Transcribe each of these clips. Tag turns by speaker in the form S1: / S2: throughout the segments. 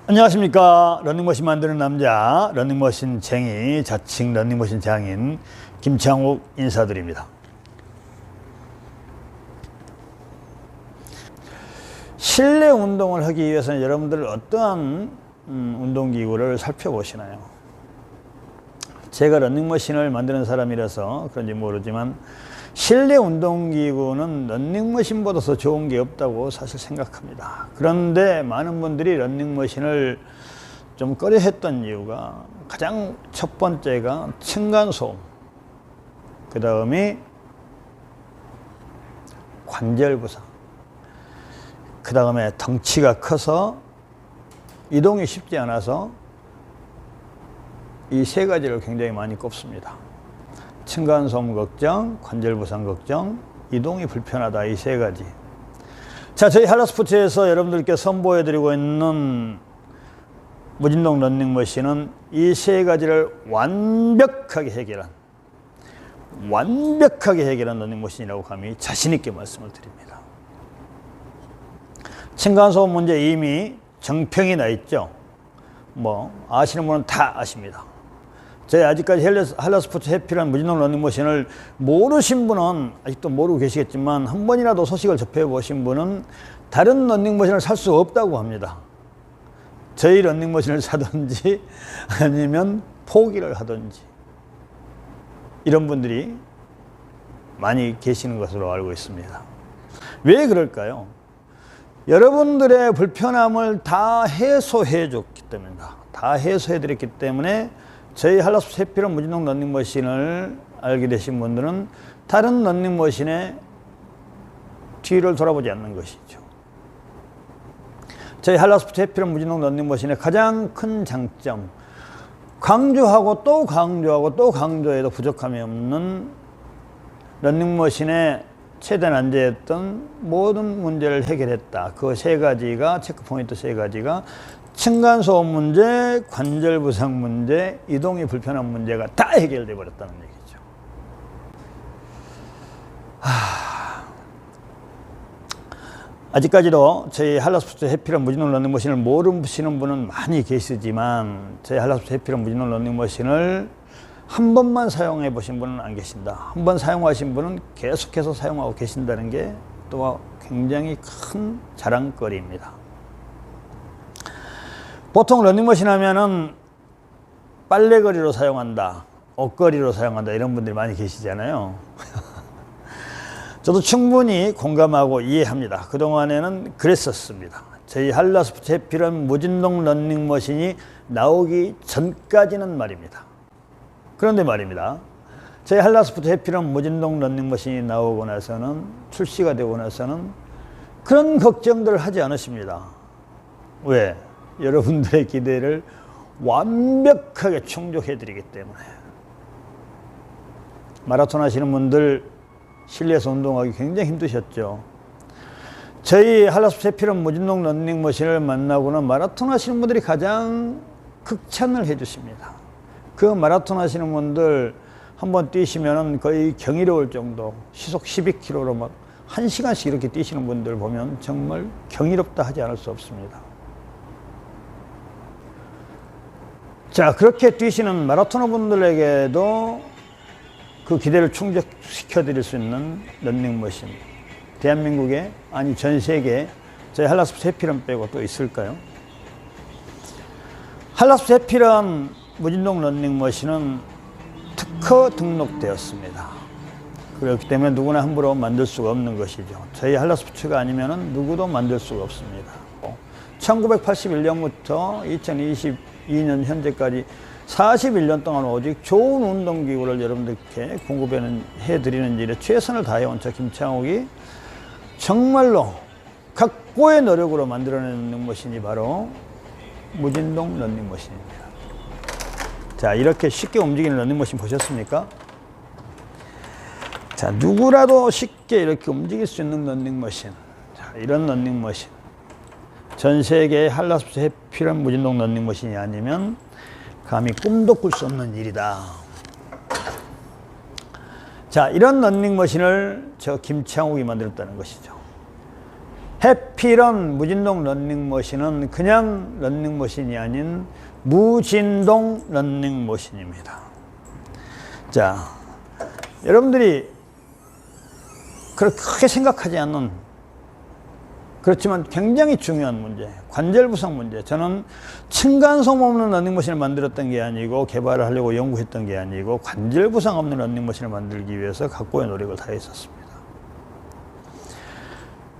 S1: 안녕하십니까. 러닝머신 만드는 남자, 러닝머신 쟁이, 자칭 러닝머신 장인 김창욱 인사드립니다. 실내 운동을 하기 위해서는 여러분들 어떠한 운동기구를 살펴보시나요? 제가 러닝머신을 만드는 사람이라서 그런지 모르지만 실내 운동기구는 러닝머신보다 더 좋은 게 없다고 사실 생각합니다. 그런데 많은 분들이 러닝머신을 좀 꺼려했던 이유가 가장 첫 번째가 층간소음, 그 다음에 관절 부상, 그 다음에 덩치가 커서 이동이 쉽지 않아서 이 세 가지를 굉장히 많이 꼽습니다. 층간소음 걱정, 관절 부상 걱정, 이동이 불편하다, 이 세 가지. 자, 저희 한라스포츠에서 여러분들께 선보여드리고 있는 무진동 러닝머신은 이 세 가지를 완벽하게 해결한 러닝머신이라고 감히 자신있게 말씀을 드립니다. 층간소음 문제 이미 정평이 나 있죠. 아시는 분은 다 아십니다. 저희 아직까지 한라스포츠 해피란 무진동 러닝머신을 모르신 분은 아직도 모르고 계시겠지만 한 번이라도 소식을 접해보신 분은 다른 러닝머신을 살 수 없다고 합니다. 저희 러닝머신을 사든지 아니면 포기를 하든지 이런 분들이 많이 계시는 것으로 알고 있습니다. 왜 그럴까요? 여러분들의 불편함을 다 해소해 줬기 때문입니다. 다 해소해 드렸기 때문에 저희 한라스포츠 해피런 무진동 러닝머신을 알게 되신 분들은 다른 러닝머신의 뒤를 돌아보지 않는 것이죠. 저희 한라스포츠 해피런 무진동 러닝머신의 가장 큰 장점, 강조하고 또 강조하고 또 강조해도 부족함이 없는 러닝머신의 최대 난제였던 모든 문제를 해결했다. 그 세 가지가, 체크포인트 세 가지가 층간소음 문제, 관절 부상 문제, 이동이 불편한 문제가 다 해결돼 버렸다는 얘기죠. 아직까지도 저희 한라스포츠 해피런 무진동 러닝머신을 모르시는 분은 많이 계시지만 저희 한라스포츠 해피런 무진동 러닝머신을 한 번만 사용해 보신 분은 안 계신다. 한 번 사용하신 분은 계속해서 사용하고 계신다는 게 또 굉장히 큰 자랑거리입니다. 보통 러닝머신 하면은 빨래거리로 사용한다, 옷걸이로 사용한다 이런 분들이 많이 계시잖아요. 저도 충분히 공감하고 이해합니다. 그동안에는 그랬었습니다. 저희 한라스포츠 해피런 무진동 러닝머신이 나오기 전까지는 말입니다. 그런데 말입니다. 저희 한라스포츠 해피런 무진동 러닝머신이 나오고 나서는, 출시가 되고 나서는 그런 걱정들을 하지 않으십니다. 왜? 여러분들의 기대를 완벽하게 충족해 드리기 때문에. 마라톤 하시는 분들 실내에서 운동하기 굉장히 힘드셨죠. 저희 한라스포츠 해피런 무진동 러닝머신을 만나고는 마라톤 하시는 분들이 가장 극찬을 해 주십니다. 그 마라톤 하시는 분들 한번 뛰시면 거의 경이로울 정도, 시속 12km로 막 1시간씩 이렇게 뛰시는 분들 보면 정말 경이롭다 하지 않을 수 없습니다. 자, 그렇게 뛰시는 마라토너 분들에게도 그 기대를 충족시켜 드릴 수 있는 러닝머신, 대한민국에, 아니 전 세계에 저희 한라스포츠 해피런 빼고 또 있을까요? 한라스포츠 해피런 무진동 러닝머신은 특허 등록되었습니다. 그렇기 때문에 누구나 함부로 만들 수가 없는 것이죠. 저희 한라스포츠가 아니면 누구도 만들 수가 없습니다. 1981년부터 2022년 현재까지 41년 동안 오직 좋은 운동기구를 여러분들께 공급해드리는 일에 최선을 다해온 저 김창욱이 정말로 각고의 노력으로 만들어낸 러닝머신이 바로 무진동 러닝머신입니다. 자, 이렇게 쉽게 움직이는 러닝머신 보셨습니까? 자, 누구라도 쉽게 이렇게 움직일 수 있는 러닝머신. 자, 이런 러닝머신. 전 세계의 한라스포츠 해피런 무진동 러닝머신이 아니면 감히 꿈도 꿀 수 없는 일이다. 자, 이런 러닝머신을 저 김창욱이 만들었다는 것이죠. 해피런 무진동 런닝머신은 그냥 런닝머신이 아닌 무진동 런닝머신입니다. 자, 여러분들이 그렇게 크게 생각하지 않는, 그렇지만 굉장히 중요한 문제, 관절 부상 문제. 저는 층간소음 없는 런닝머신을 만들었던 게 아니고 개발을 하려고 연구했던 게 아니고 관절 부상 없는 런닝머신을 만들기 위해서 각고의 노력을 다했었습니다.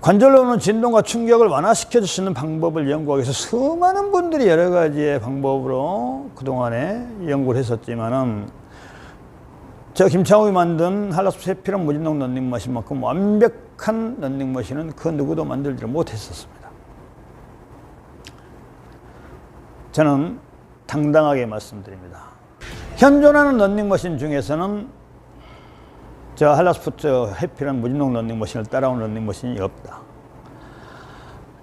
S1: 관절로 오는 진동과 충격을 완화시켜 줄 수 있는 방법을 연구하기 위해서 수많은 분들이 여러 가지의 방법으로 그동안에 연구를 했었지만은 저 김창욱이 만든 한라스포츠 해피런 무진동 런닝머신만큼 완벽한 런닝머신은 그 누구도 만들지를 못했었습니다. 저는 당당하게 말씀드립니다. 현존하는 런닝머신 중에서는 저 한라스포츠 해피런 무진동 런닝머신을 따라온 런닝머신이 없다.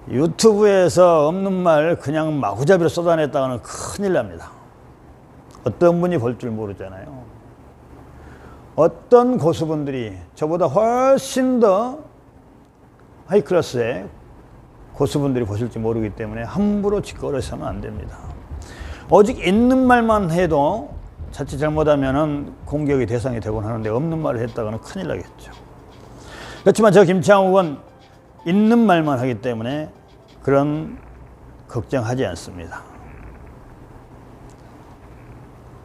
S1: 유튜브에서 없는 말 그냥 마구잡이로 쏟아냈다가는 큰일 납니다. 어떤 분이 볼 줄 모르잖아요. 어떤 고수분들이 저보다 훨씬 더 하이클래스의 고수분들이 보실지 모르기 때문에 함부로 짓거려서는 안 됩니다. 오직 있는 말만 해도 자칫 잘못하면 공격의 대상이 되곤 하는데 없는 말을 했다가는 큰일 나겠죠. 그렇지만 저 김창욱은 있는 말만 하기 때문에 그런 걱정하지 않습니다.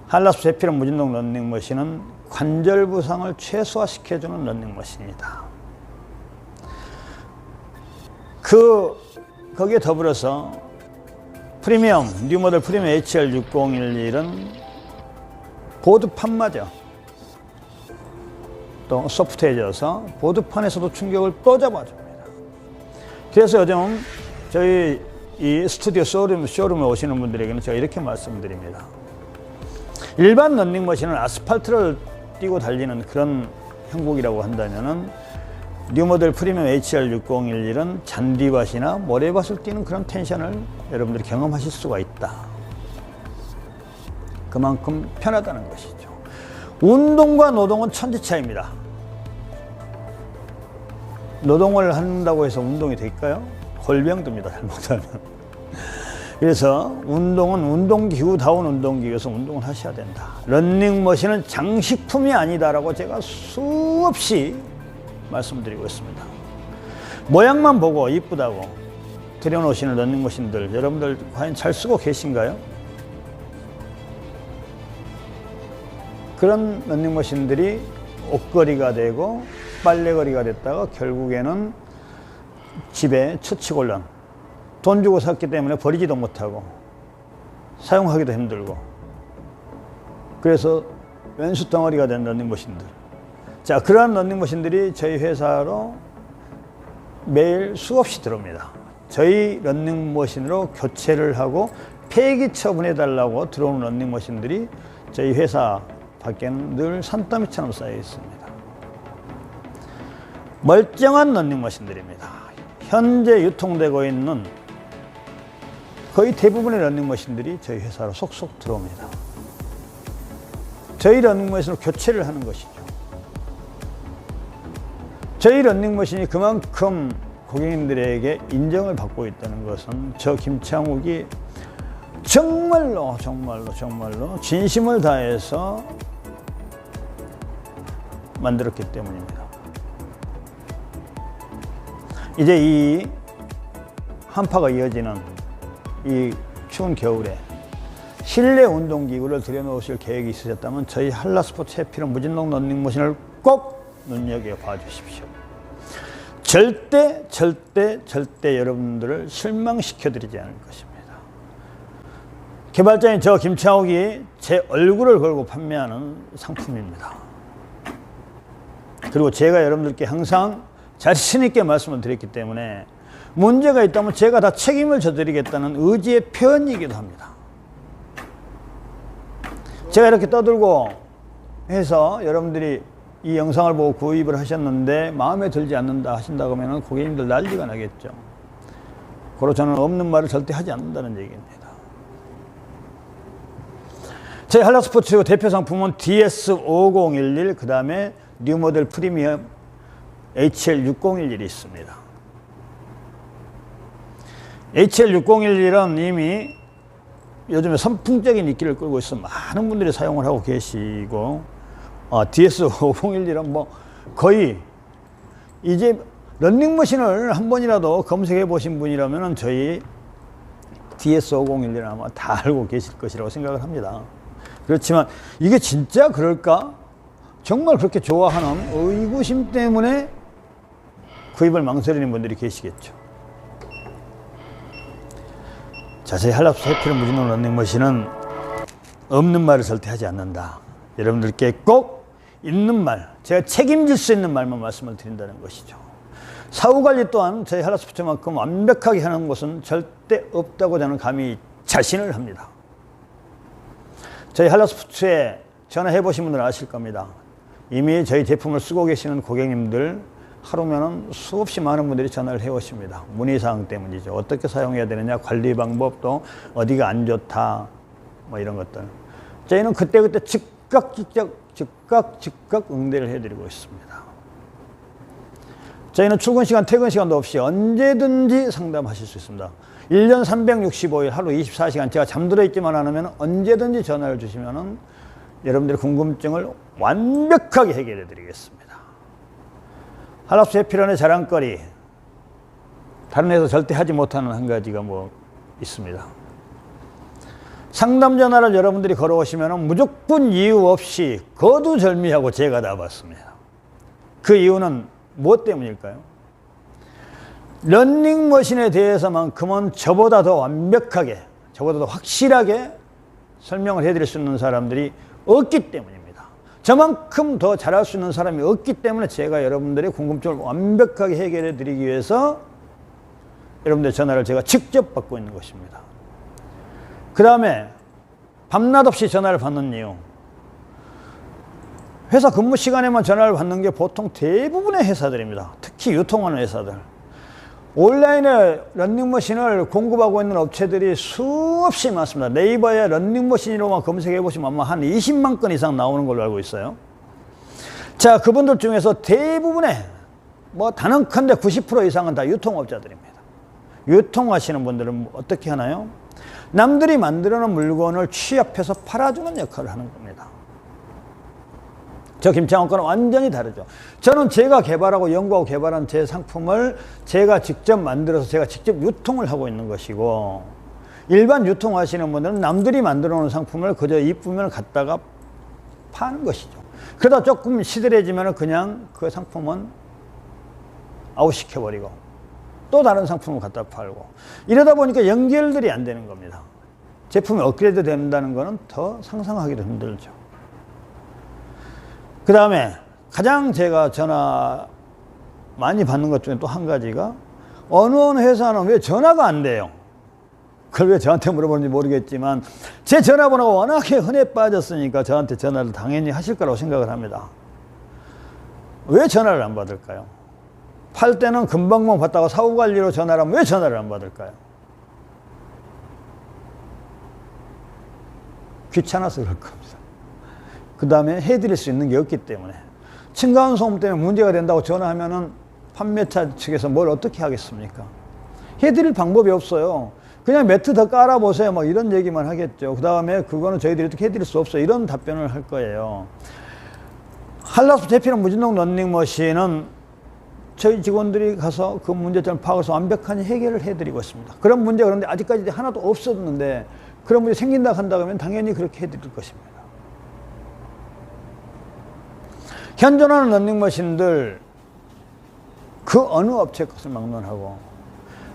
S1: 한라스포츠 해피런 무진동 런닝머신은 관절 부상을 최소화시켜주는 런닝머신이다. 거기에 더불어서 프리미엄, 뉴모델 프리미엄 HR6011은 보드판마저 또 소프트해져서 보드판에서도 충격을 또 잡아줍니다. 그래서 요즘 저희 이 스튜디오 쇼룸에 오시는 분들에게는 제가 이렇게 말씀드립니다. 일반 런닝머신은 아스팔트를 뛰고 달리는 그런 형국이라고 한다면은 뉴모델 프리미엄 HR6011은 잔디밭이나 모래밭을 뛰는 그런 텐션을 여러분들이 경험하실 수가 있다. 그만큼 편하다는 것이죠. 운동과 노동은 천지차이입니다. 노동을 한다고 해서 운동이 될까요? 골병듭니다, 잘못하면. 그래서 운동은 운동기구다운 운동기구에서 운동을 하셔야 된다. 런닝머신은 장식품이 아니다라고 제가 수없이 말씀드리고 있습니다. 모양만 보고 이쁘다고 들여놓으시는 런닝머신들 여러분들 과연 잘 쓰고 계신가요? 그런 런닝머신들이 옷걸이가 되고 빨래거리가 됐다가 결국에는 집에 처치곤란, 돈 주고 샀기 때문에 버리지도 못하고 사용하기도 힘들고 그래서 왼수 덩어리가 된 런닝머신들. 자, 그러한 런닝머신들이 저희 회사로 매일 수없이 들어옵니다. 저희 런닝머신으로 교체를 하고 폐기 처분해 달라고 들어오는 런닝머신들이 저희 회사 밖에는 늘 산더미처럼 쌓여 있습니다. 멀쩡한 런닝머신들입니다. 현재 유통되고 있는 거의 대부분의 런닝머신들이 저희 회사로 속속 들어옵니다. 저희 런닝머신으로 교체를 하는 것이죠. 저희 런닝머신이 그만큼 고객님들에게 인정을 받고 있다는 것은 저 김창욱이 정말로 진심을 다해서 만들었기 때문입니다. 이제 이 한파가 이어지는 이 추운 겨울에 실내 운동기구를 들여놓으실 계획이 있으셨다면 저희 한라스포츠 해피런 무진동 런닝머신을 꼭 눈여겨봐 주십시오. 절대 여러분들을 실망시켜드리지 않을 것입니다. 개발자인 저 김창욱이 제 얼굴을 걸고 판매하는 상품입니다. 그리고 제가 여러분들께 항상 자신 있게 말씀을 드렸기 때문에 문제가 있다면 제가 다 책임을 져드리겠다는 의지의 표현이기도 합니다. 제가 이렇게 떠들고 해서 여러분들이 이 영상을 보고 구입을 하셨는데 마음에 들지 않는다 하신다고 하면 고객님들 난리가 나겠죠. 그리고 저는 없는 말을 절대 하지 않는다는 얘기입니다. 저희 한라스포츠 대표 상품은 DS5011, 그 다음에 뉴모델 프리미엄 HR6011이 있습니다. HL6011은 이미 요즘에 선풍적인 인기를 끌고 있어 많은 분들이 사용을 하고 계시고, DS5011은 뭐 거의 이제 런닝머신을 한 번이라도 검색해 보신 분이라면 저희 DS5011 아마 다 알고 계실 것이라고 생각을 합니다. 그렇지만 이게 진짜 그럴까? 정말 그렇게 좋아하는 의구심 때문에 구입을 망설이는 분들이 계시겠죠. 자, 저희 한라스포츠 해피런 무진동 런닝머신은 없는 말을 절대 하지 않는다. 여러분들께 꼭 있는 말, 제가 책임질 수 있는 말만 말씀을 드린다는 것이죠. 사후관리 또한 저희 한라스포츠만큼 완벽하게 하는 것은 절대 없다고 저는 감히 자신을 합니다. 저희 한라스포츠에 전화해 보신 분들은 아실 겁니다. 이미 저희 제품을 쓰고 계시는 고객님들 하루면은 수없이 많은 분들이 전화를 해 오십니다. 문의사항 때문이죠. 어떻게 사용해야 되느냐, 관리 방법, 또 어디가 안 좋다, 뭐 이런 것들. 저희는 그때그때 즉각 응대를 해드리고 있습니다. 저희는 출근 시간, 퇴근 시간도 없이 언제든지 상담하실 수 있습니다. 1년 365일 하루 24시간 제가 잠들어 있지만 않으면 언제든지 전화를 주시면은 여러분들의 궁금증을 완벽하게 해결해 드리겠습니다. 한라스포츠 해피런의 자랑거리, 다른 데서 절대 하지 못하는 한 가지가 뭐 있습니다. 상담 전화를 여러분들이 걸어오시면 무조건 이유 없이 거두절미하고 제가 다 받습니다. 그 이유는 무엇 때문일까요? 런닝머신에 대해서만큼은 저보다 더 완벽하게, 저보다 더 확실하게 설명을 해드릴 수 있는 사람들이 없기 때문입니다. 저만큼 더 잘할 수 있는 사람이 없기 때문에 제가 여러분들의 궁금증을 완벽하게 해결해 드리기 위해서 여러분들의 전화를 제가 직접 받고 있는 것입니다. 그 다음에 밤낮 없이 전화를 받는 이유, 회사 근무 시간에만 전화를 받는 게 보통 대부분의 회사들입니다. 특히 유통하는 회사들. 온라인에 런닝머신을 공급하고 있는 업체들이 수없이 많습니다. 네이버에 런닝머신으로만 검색해 보시면 아마 한 20만 건 이상 나오는 걸로 알고 있어요. 자, 그분들 중에서 대부분의 뭐 단언컨대 90% 이상은 다 유통업자들입니다. 유통하시는 분들은 어떻게 하나요? 남들이 만들어 놓은 물건을 취합해서 팔아주는 역할을 하는 겁니다. 저 김창원 거는 완전히 다르죠. 저는 제가 개발하고 연구하고 개발한 제 상품을 제가 직접 만들어서 제가 직접 유통을 하고 있는 것이고, 일반 유통하시는 분들은 남들이 만들어 놓은 상품을 그저 이쁘면 갖다가 파는 것이죠. 그러다 조금 시들해지면 그냥 그 상품은 아웃시켜버리고 또 다른 상품을 갖다 팔고, 이러다 보니까 연결들이 안 되는 겁니다. 제품이 업그레이드 된다는 것은 더 상상하기도 힘들죠. 그 다음에 가장 제가 전화 많이 받는 것 중에 또 한 가지가, 어느 회사는 왜 전화가 안 돼요? 그걸 왜 저한테 물어보는지 모르겠지만 제 전화번호가 워낙에 흔해 빠졌으니까 저한테 전화를 당연히 하실 거라고 생각을 합니다. 왜 전화를 안 받을까요? 팔 때는 금방금방 받다가 사후관리로 전화를 하면 왜 전화를 안 받을까요? 귀찮아서 그럴 겁니다. 그 다음에 해드릴 수 있는 게 없기 때문에. 층간소음 때문에 문제가 된다고 전화하면은 판매차 측에서 뭘 어떻게 하겠습니까? 해드릴 방법이 없어요. 그냥 매트 더 깔아보세요. 뭐 이런 얘기만 하겠죠. 그 다음에 그거는 저희들이 어떻게 해드릴 수 없어요. 이런 답변을 할 거예요. 한라스포츠 해피런 무진동 런닝머신은 저희 직원들이 가서 그 문제점을 파악해서 완벽하게 해결을 해드리고 있습니다. 그런 문제가 그런데 아직까지 하나도 없었는데 그런 문제 생긴다 한다 그러면 당연히 그렇게 해드릴 것입니다. 현존하는 런닝머신들 그 어느 업체 것을 막론하고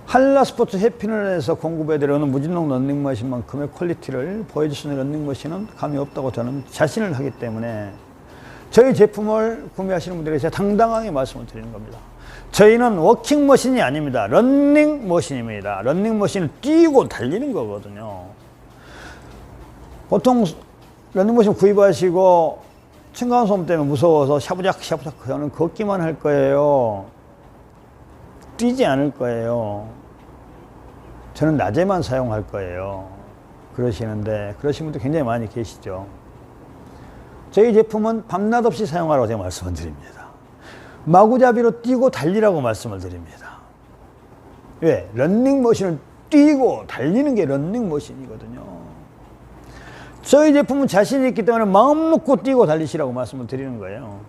S1: 한라스포츠 해피런에서 공급해드리는 무진동 런닝머신만큼의 퀄리티를 보여줄 수 있는 런닝머신은 감이 없다고 저는 자신을 하기 때문에 저희 제품을 구매하시는 분들에게 제가 당당하게 말씀을 드리는 겁니다. 저희는 워킹머신이 아닙니다. 런닝머신입니다. 런닝머신을 뛰고 달리는 거거든요. 보통 런닝머신 구입하시고 층간소음 때문에 무서워서 샤부작 저는 걷기만 할 거예요. 뛰지 않을 거예요. 저는 낮에만 사용할 거예요. 그러시는데 그러신 분들 굉장히 많이 계시죠. 저희 제품은 밤낮 없이 사용하라고 제가 말씀을 드립니다. 마구잡이로 뛰고 달리라고 말씀을 드립니다. 왜? 런닝머신을 뛰고 달리는 게 런닝머신이거든요. 저희 제품은 자신이 있기 때문에 마음 놓고 뛰고 달리시라고 말씀을 드리는 거예요.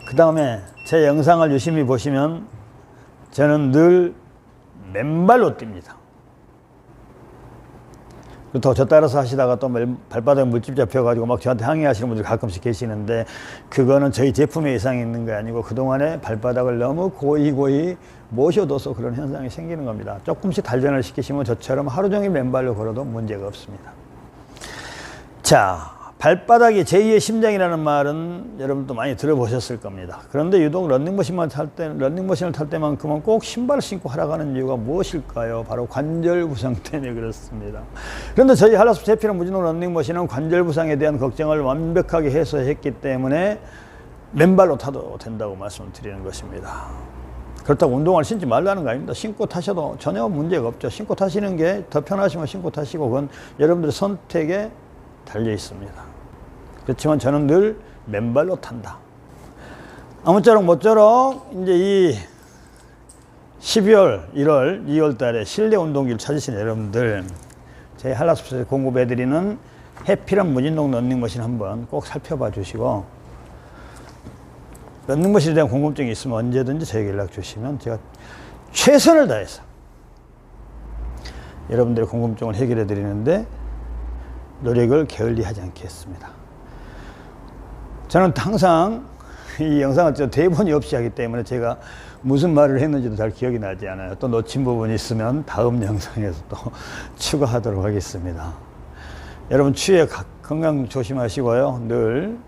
S1: 그 다음에 제 영상을 유심히 보시면 저는 늘 맨발로 뜁니다. 그렇다고 저 따라서 하시다가 또 발바닥에 물집 잡혀가지고 막 저한테 항의하시는 분들 가끔씩 계시는데, 그거는 저희 제품에 이상이 있는 게 아니고 그동안에 발바닥을 너무 고이 모셔둬서 그런 현상이 생기는 겁니다. 조금씩 단련을 시키시면 저처럼 하루 종일 맨발로 걸어도 문제가 없습니다. 자, 발바닥이 제2의 심장이라는 말은 여러분도 많이 들어보셨을 겁니다. 그런데 유독 런닝머신을 탈 때만큼은 꼭 신발을 신고 하라고 하는 이유가 무엇일까요? 바로 관절 부상 때문에 그렇습니다. 그런데 저희 할라스포츠 해피런 무진동 런닝머신은 관절 부상에 대한 걱정을 완벽하게 해소했기 때문에 맨발로 타도 된다고 말씀을 드리는 것입니다. 그렇다고 운동화를 신지 말라는 거 아닙니다. 신고 타셔도 전혀 문제가 없죠. 신고 타시는 게 더 편하시면 신고 타시고, 그건 여러분들의 선택에 달려 있습니다. 그렇지만 저는 늘 맨발로 탄다. 아무쪼록 모쪼록 이제 이 12월, 1월, 2월 달에 실내 운동기를 찾으신 여러분들, 제 한라스포츠에서 공급해드리는 해피런 무진동 런닝머신 한번 꼭 살펴봐 주시고, 런닝머신에 대한 궁금증이 있으면 언제든지 저에게 연락 주시면 제가 최선을 다해서 여러분들의 궁금증을 해결해 드리는데 노력을 게을리하지 않겠습니다. 저는 항상 이 영상을 대본이 없이 하기 때문에 제가 무슨 말을 했는지도 잘 기억이 나지 않아요. 또 놓친 부분이 있으면 다음 영상에서 또 추가하도록 하겠습니다. 여러분 추위에 건강 조심하시고요. 늘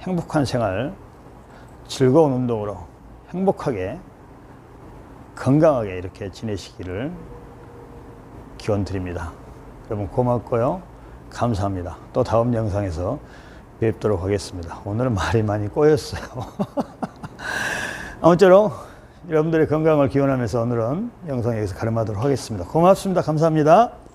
S1: 행복한 생활, 즐거운 운동으로 행복하게 건강하게 이렇게 지내시기를 기원 드립니다. 여러분 고맙고요. 감사합니다. 또 다음 영상에서 뵙도록 하겠습니다. 오늘은 말이 많이 꼬였어요. 아무쪼록 여러분들의 건강을 기원하면서 오늘은 영상 여기서 가름하도록 하겠습니다. 고맙습니다. 감사합니다.